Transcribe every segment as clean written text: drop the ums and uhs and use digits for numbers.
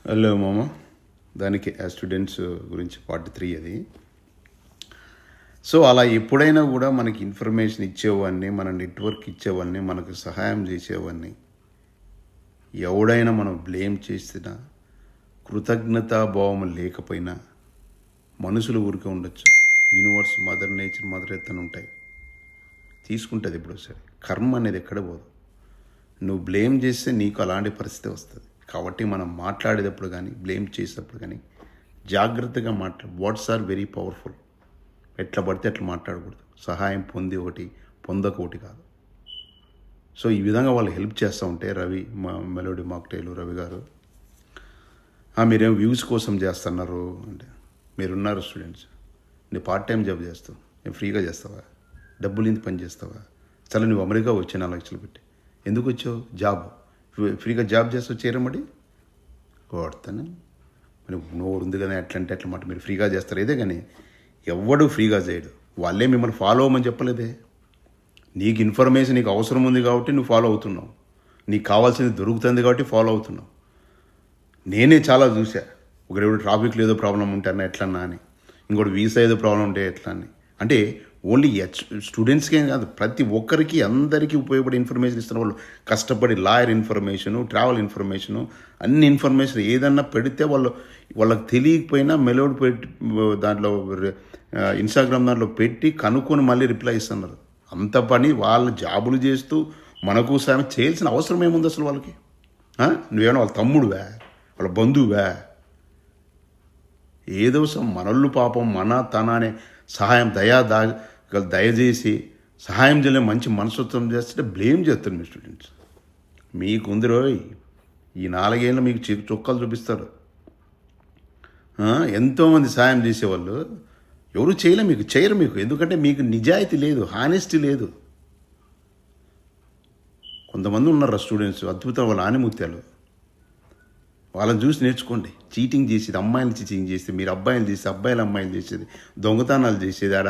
Hello మామ, దానికి students గురించి పార్ట్ 3 అది. సో అలా ఎప్పుడైనా కూడా మనకి ఇన్ఫర్మేషన్ ఇచ్చేవాడిని, మన నెట్వర్క్ ఇచ్చేవాడిని, మనకు సహాయం చేసేవాడిని ఎవడైనా మనం బ్లేమ్ చేసినా, కృతజ్ఞతాభావం లేకపోయినా మనుషులు ఊరికే ఉండొచ్చు. Universe, mother nature, mother earth అని ఉంటాయి, తీసుకుంటుంది ఇప్పుడు సరే. కర్మ అనేది ఎక్కడ పోదు. నువ్వు బ్లేమ్ చేస్తే నీకు అలాంటి పరిస్థితి వస్తుంది. కాబట్టి మనం మాట్లాడేటప్పుడు కానీ, బ్లేమ్ చేసేటప్పుడు కానీ జాగ్రత్తగా మాట్లాడు. Words are very powerful. ఎట్లా పడితే అట్లా మాట్లాడకూడదు. సహాయం పొంది ఒకటి, పొందక ఒకటి కాదు. సో ఈ విధంగా వాళ్ళు హెల్ప్ చేస్తూ ఉంటే, రవి మా మెలోడీ మాక్టైల్ రవి గారు, మీరేం వ్యూస్ కోసం చేస్తున్నారు అంటే, మీరున్నారు స్టూడెంట్స్, నీ పార్ట్ టైం జాబ్ చేస్తావు, నేను ఫ్రీగా చేస్తావా? డబ్బులు ఇంత పని చేస్తావా? చాలా నువ్వు అమెరికా వచ్చి 4 లక్షలు పెట్టి ఎందుకు వచ్చావు? జాబ్ ఫ్రీగా జాబ్ చేస్తావు, చేరమడి కొడతాను. మరి నోరు ఉంది కదా, ఎట్లంటే అట్లా మాట మీరు ఫ్రీగా చేస్తారు. ఇదే కానీ ఎవడు ఫ్రీగా చేయడు. వాళ్ళే మిమ్మల్ని ఫాలో అవ్వమని చెప్పలేదే. నీకు ఇన్ఫర్మేషన్ నీకు అవసరం ఉంది కాబట్టి నువ్వు ఫాలో అవుతున్నావు. నీకు కావాల్సింది దొరుకుతుంది కాబట్టి ఫాలో అవుతున్నావు. నేనే చాలా చూసా, ఒకడెవడు ట్రాఫిక్లో ఏదో ప్రాబ్లం ఉంటారన్నా ఎట్లన్నా అని, ఇంకోటి వీసా ఏదో ప్రాబ్లం ఉంటే ఎట్లా అని. అంటే ఓన్లీ స్టూడెంట్స్కే కాదు, ప్రతి ఒక్కరికి అందరికీ ఉపయోగపడే ఇన్ఫర్మేషన్ ఇస్తున్న వాళ్ళు. కష్టపడి లాయర్ ఇన్ఫర్మేషను, ట్రావెల్ ఇన్ఫర్మేషను, అన్ని ఇన్ఫర్మేషన్ ఏదన్నా పెడితే వాళ్ళకి తెలియకపోయినా మెలోడ్ పెట్టి దాంట్లో ఇన్స్టాగ్రామ్ దాంట్లో పెట్టి కనుక్కొని మళ్ళీ రిప్లై ఇస్తున్నారు. అంత పని వాళ్ళు జాబులు చేస్తూ మనకు సాయం చేయాల్సిన అవసరం ఏముంది అసలు వాళ్ళకి? నువ్వేమన్నా వాళ్ళ తమ్ముడువా, వాళ్ళ బంధువువా? ఏదో మనల్ని పాపం మన తన అనే సహాయం దయచేసి సహాయం చేయలే మంచి మనస్తత్వం చేస్తే బ్లేమ్ చేస్తారు మీ స్టూడెంట్స్. మీకుంది రోయ్, ఈ 4 ఏళ్ళు మీకు చొక్కాలు చూపిస్తారు. ఎంతోమంది సహాయం చేసేవాళ్ళు ఎవరు చేయరు మీకు. ఎందుకంటే మీకు నిజాయితీ లేదు, హానెస్టీ లేదు. కొంతమంది ఉన్నారు స్టూడెంట్స్ అద్భుతం, వాళ్ళ ఆనిముత్యాలు. వాళ్ళని చూసి నేర్చుకోండి. చీటింగ్ చేసేది, అమ్మాయిలు చీటింగ్ చేసేది, మీరు అబ్బాయిలు చేసేది, అబ్బాయిలు అమ్మాయిలు చేసేది, దొంగతనాలు చేసేది, ఆడ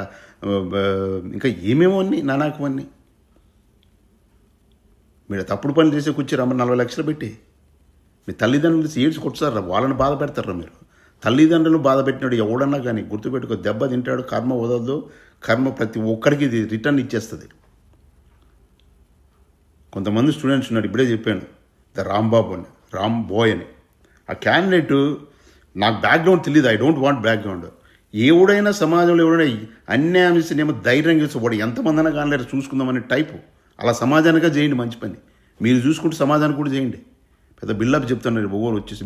ఇంకా ఏమేమో అన్నీ నానాకమన్నీ. మీరు తప్పుడు పనులు చేసే కూర్చోరు. 40 లక్షలు పెట్టి మీ తల్లిదండ్రులు ఏడ్చి కొట్టుతారా? వాళ్ళని బాధ పెడతారా మీరు? తల్లిదండ్రులు బాధ పెట్టినాడు ఎవడన్నా కానీ గుర్తుపెట్టుకో, దెబ్బ తింటాడు, కర్మ వదలదు. కర్మ ప్రతి ఒక్కరికి ఇది రిటర్న్ ఇచ్చేస్తుంది. కొంతమంది స్టూడెంట్స్ ఉన్నారు, ఇప్పుడే చెప్పాను, రాంబాబు అని, రామ్ బోయ్ అని. ఆ క్యాండిడేట్ నాకు బ్యాక్గ్రౌండ్ తెలియదు, ఐ డోంట్ వాంట్ బ్యాక్గ్రౌండ్. ఎవడైనా సమాజంలో ఎవడైనా అన్యాయం చేస్తేనేమో ధైర్యం చేస్తే వాడు ఎంతమంది అయినా కానీ చూసుకుందామనే టైపు. అలా సమాజానికే చేయండి మంచి పని. మీరు చూసుకుంటూ సమాజానికి కూడా చేయండి. పెద్ద బిల్డప్ చెప్తున్నారు ఒవ్వరు వచ్చేసి.